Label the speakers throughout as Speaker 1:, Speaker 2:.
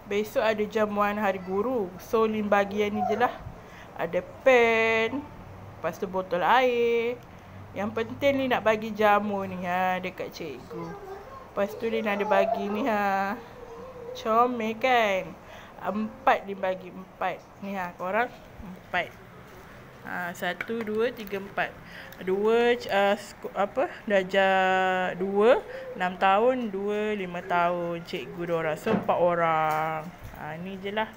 Speaker 1: besok ada jamuan hari guru. So Lin bagi yang ni je lah. Ada pen, lepas tu botol air. Yang penting Lin nak bagi jamu ni dekat cikgu. Lepas tu Lin ada bagi ni comel kan. 4 Lin bagi 4. Ni korang 4. 1, 2, 3, 4. 2 darjah 2, 6 tahun, 2, 5 tahun. Cikgu diorang. So 4 orang. Ni je lah.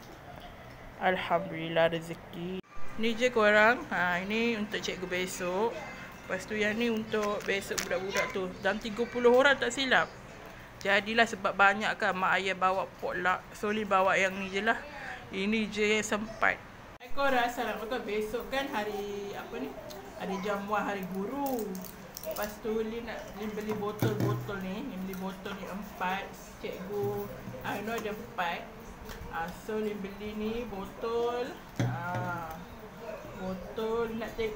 Speaker 1: Alhamdulillah rezeki. Ni je korang. Ini untuk cikgu besok. Lepas tu yang ni untuk besok budak-budak tu. Dalam 30 orang tak silap. Jadilah sebab banyak kan mak ayah bawa potluck. So Lin bawa yang ni je lah. Ini je yang sempat. Korang, assalamualaikum. Besok kan hari ada jamuan hari guru. Lepas tu Lin beli botol-botol ni. Lin beli botol ni 4. Cikgu Aino ada 4. So Lin beli ni botol. Botol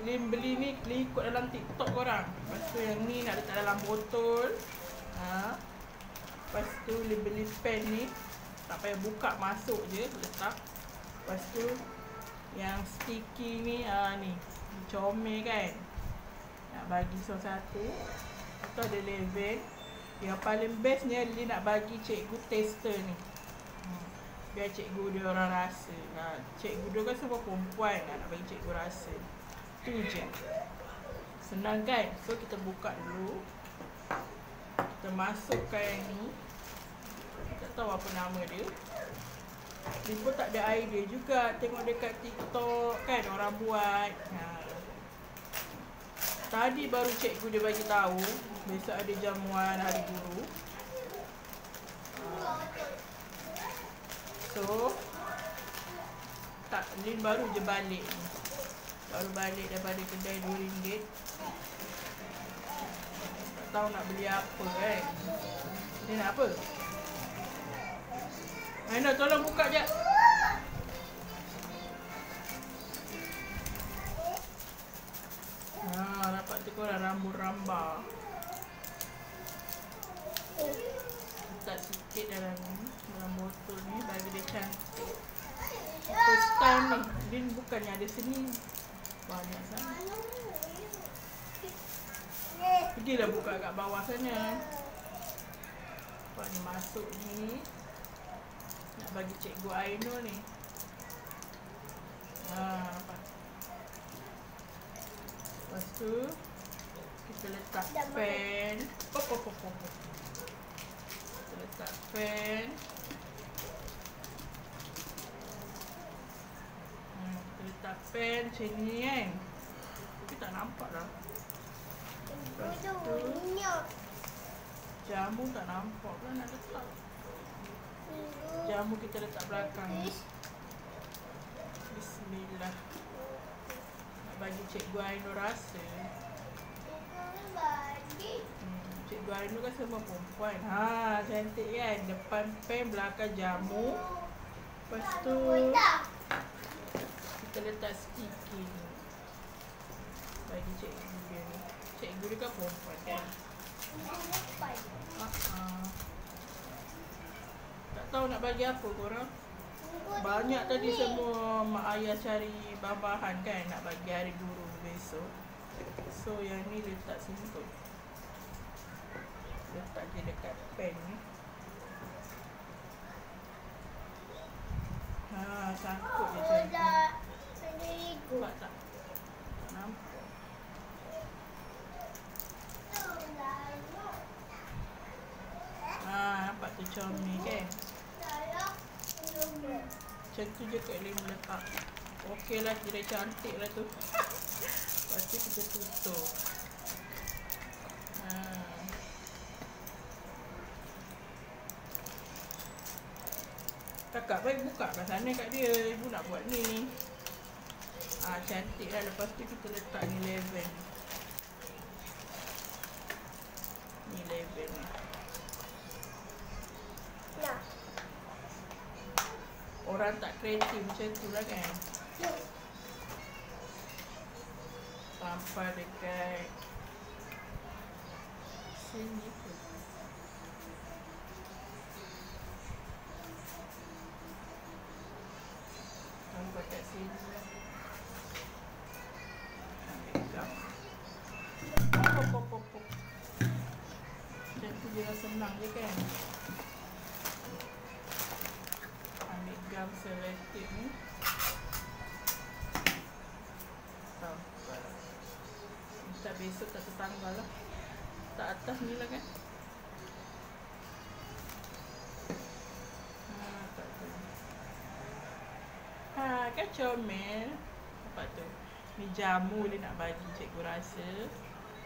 Speaker 1: Lin beli ni Lin ikut dalam TikTok korang. Lepas tu yang ni nak letak dalam botol. Lepas tu Lin beli pen ni. Tak payah buka, masuk je letak. Lepas tu yang sticky ni ni comel kan. Nak bagi satu. Itu ada level. Yang paling bestnya Lin nak bagi cikgu tester ni. Biar cikgu dia orang rasa. Cikgu dia kan semua perempuan nak bagi cikgu rasa. Tu je. Senang kan? So kita buka dulu. Kita masukkan yang ni. Tak tahu apa nama dia. Lin pun tak ada idea juga. Tengok dekat TikTok kan orang buat. Tadi baru cikgu dia bagi tahu besok ada jamuan hari guru. So Lin baru je balik ni. Baru balik daripada kedai RM2. Tak tahu nak beli apa kan. Dia nak apa? Aina tolong buka je. Dapat tu korang rambut ramba. Letak sikit dalam botol ni bagi dia cantik. First time ni Lin bukannya ada seni. Banyak sangat. Pergilah buka kat bawah sana. Apa ni masuk ni. Nak bagi cikgu Aino ni. Nampak. Lepas tu kita letak pen. Kita letak pen. Kita letak pen macam ni kan. Tapi tak nampak dah. Lepas tu jamu tak nampak kan nak letak. Jamu kita letak belakang. Bismillah. Nak bagi cikgu Aino rasa. Cikgu Aino kan semua perempuan. Cantik kan. Depan pen, belakang jamu. Lepas tu kita letak sticky ni. Bagi cikgu dia ni. Cikgu dia kan perempuan kan. Tak tahu nak bagi apa korang. Banyak tadi semua mak ayah cari bahan-bahan kan nak bagi hari guru besok. So yang ni letak sini tu. Letak je dekat pen ni. Sangkut je macam ni. Nampak tak? Tak nampak. Nampak tu comel kan? Macam tu je Kak Lin letak. Okey lah, kira cantik lah tu. Lepas tu kita tutup. Kakak baik buka kat sana kat dia. Ibu nak buat ni. Cantik lah. Lepas tu kita letak ni level. Ni level ni. Orang tak kreatif macam tu lah kan. Sampai dekat sini tu. senang je kan. Ambil gam selotip ni. Minta besok tak tertanggal lah. Tak atas ni lah kan. Tak tu. Kan comel. Apa tu? Ni jamu dia nak bagi cikgu rasa.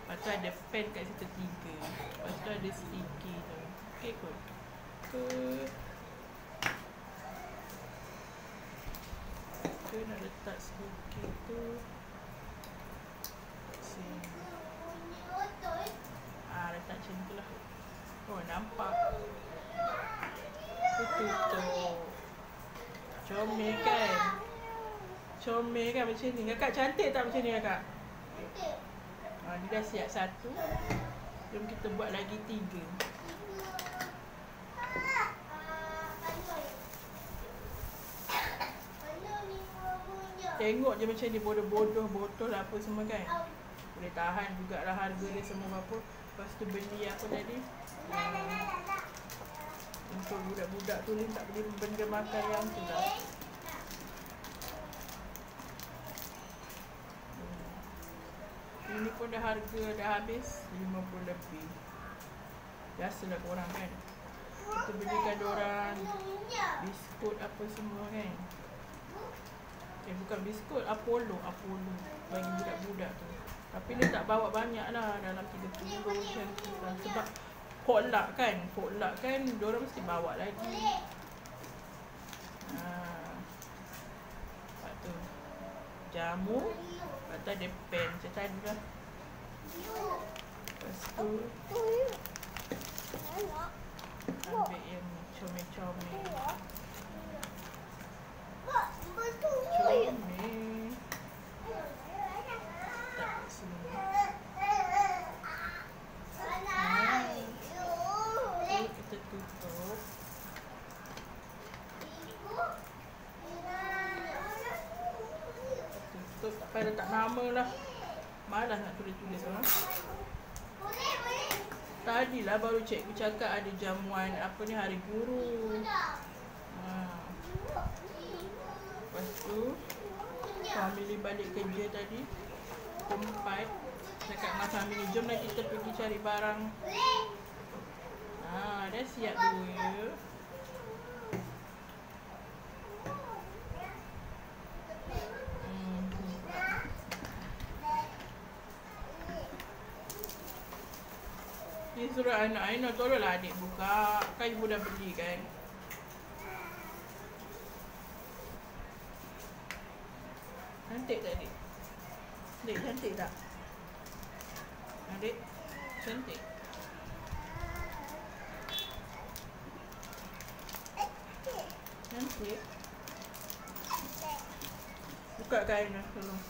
Speaker 1: Lepas tu ada pen kat situ 3. Lepas tu ada sticky tu. Okay kot. Tu nak letak sticky tu. Letak sini. Letak macam tu lah. Oh, nampak. Tutup. Comel kan? Comel kan macam ni. Kakak cantik tak macam ni kakak? Cantik. Ni dah siap 1. Jom kita buat lagi 3. Tengok je macam ni bodoh-bodoh botol apa semua kan. Boleh tahan jugalah harga dia semua berapa. Lepas tu beli apa tadi? Untuk budak-budak tu ni tak beli benda makan yang tu lah. Ini pun dah harga dah habis 50 lebih. Biasalah korang kan. Kita belikan diorang biskut apa semua kan. Bukan biskut, Apollo bagi budak-budak tu. Tapi dia tak bawa banyak lah, dalam 30 macam tu lah. Sebab potluck kan, diorang mesti bawa lagi. Lepas tu jamu. Lepas tu ada pen macam tadi lah. Lepas tu ambil yang comel-comel. Comel. Tak sini. Kita tutup. Tutup tak payah letak nama lah. Malas nak tulis-tulis orang. Tadilah baru cikgu cakap ada jamuan apa ni hari guru. Lepas tu family balik kerja tadi pukul 4. Cakap dengan family jom lah kita pergi cari barang. Dah siap 2. Ni suruh anak Aina tolonglah adik buka. Kan ibu dah beli kan. Cantik tak adik? Adik cantik tak? Adik cantik? Cantik? Buka kain lah tolong.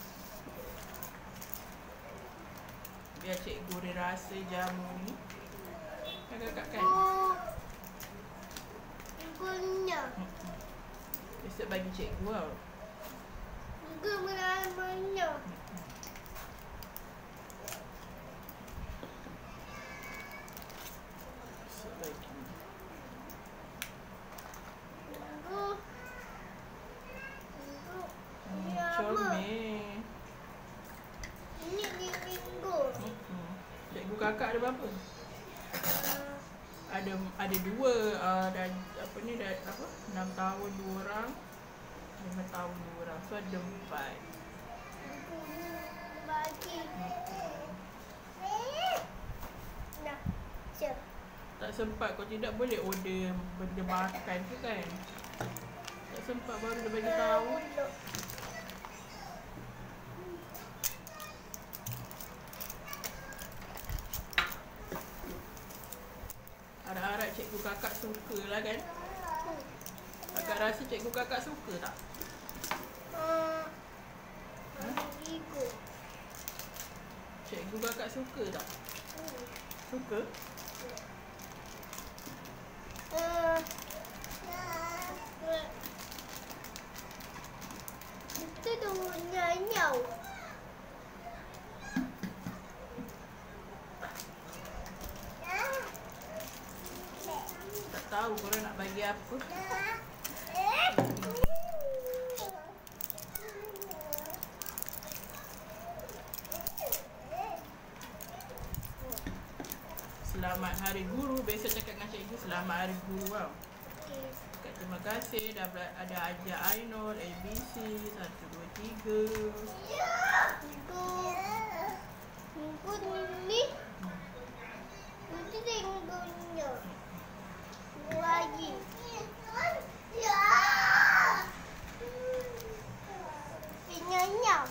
Speaker 1: Biar cikgu dia rasa jamu ni. Kakak kan?
Speaker 2: Punya.
Speaker 1: Besok bagi cikgu tau.
Speaker 2: Juga mana?
Speaker 1: Besok bagi. Comel.
Speaker 2: Ini minggu.
Speaker 1: Cikgu kakak ada berapa? Ada 2 dan apa ni dah apa 6 tahun 2 orang, 5 tahun 2 orang, so ada 4.
Speaker 2: Bagi. Nah, siap.
Speaker 1: Tak sempat, kau tidak boleh order benda makan tu kan. Tak sempat baru dia bagi tahu. Harap-harap cikgu kakak suka lah kan. Kakak rasa cikgu kakak suka tak? Cikgu kakak suka tak? Suka?
Speaker 2: Itu tu nyanyau.
Speaker 1: tahu korang nak bagi apa. Selamat Hari Guru. Besok cakap dengan cikgu selamat Hari Guru tau. Cakap terima kasih dah ada ajar Ainul ABC 1, 2, 3.
Speaker 2: Minggu ni. Nanti tengoknya. Lagi. Penyanya.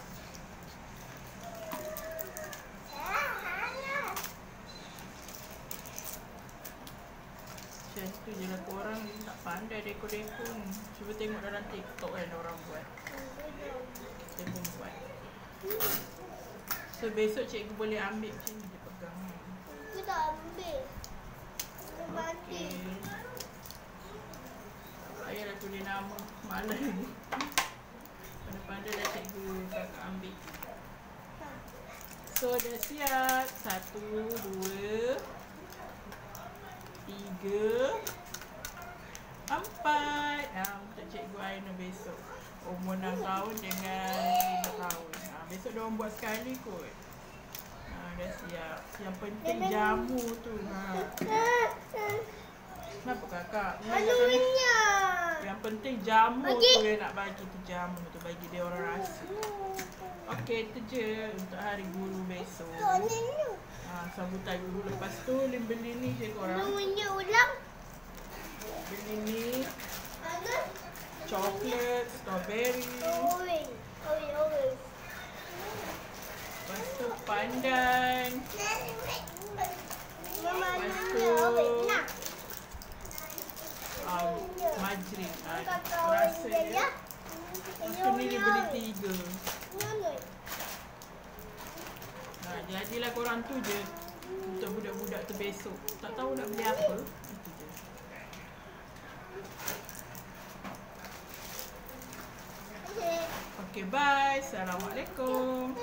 Speaker 1: Macam tu je lah korang tak pandai dekor-dekor ni. Cuba tengok dalam TikTok kan orang buat. Kita pun buat. So besok cikgu boleh ambil macam ni dia pegang ni.
Speaker 2: Aku tak ambil. Mati.
Speaker 1: Payahlah tulis nama. Malas ni. Pandai-pandai dah cikgu kakak ambil. So dah siap. 1, 2, 3, 4. Untuk cikgu Ainul besok. Umur 6 tahun dengan 5 tahun. Besok diorang buat sekali kot. Dah siap. Yang penting jamu tu. Kenapa kakak?
Speaker 2: Anunya.
Speaker 1: Yang penting jamu
Speaker 2: Bagi.
Speaker 1: tu yang nak bagi tu, jamu tu bagi dia orang rasa. Okey, itu je untuk Hari Guru besok. Sambutan guru. Lepas tu beli ni je korang.
Speaker 2: Anunya ulang.
Speaker 1: Beli ni coklat, strawberry.
Speaker 2: Orange.
Speaker 1: Lepas tu pandan.
Speaker 2: Mama
Speaker 1: Lepas
Speaker 2: anunya
Speaker 1: tu
Speaker 2: orange nak.
Speaker 1: Majrin.
Speaker 2: Kakak
Speaker 1: Rasa
Speaker 2: orange
Speaker 1: dia.
Speaker 2: ya.
Speaker 1: Lepas tu ni dia beli 3.
Speaker 2: Orange.
Speaker 1: Jadilah korang tu je untuk budak-budak tu besok. Tak tahu nak beli apa. Itu je. Okay, bye. Assalamualaikum.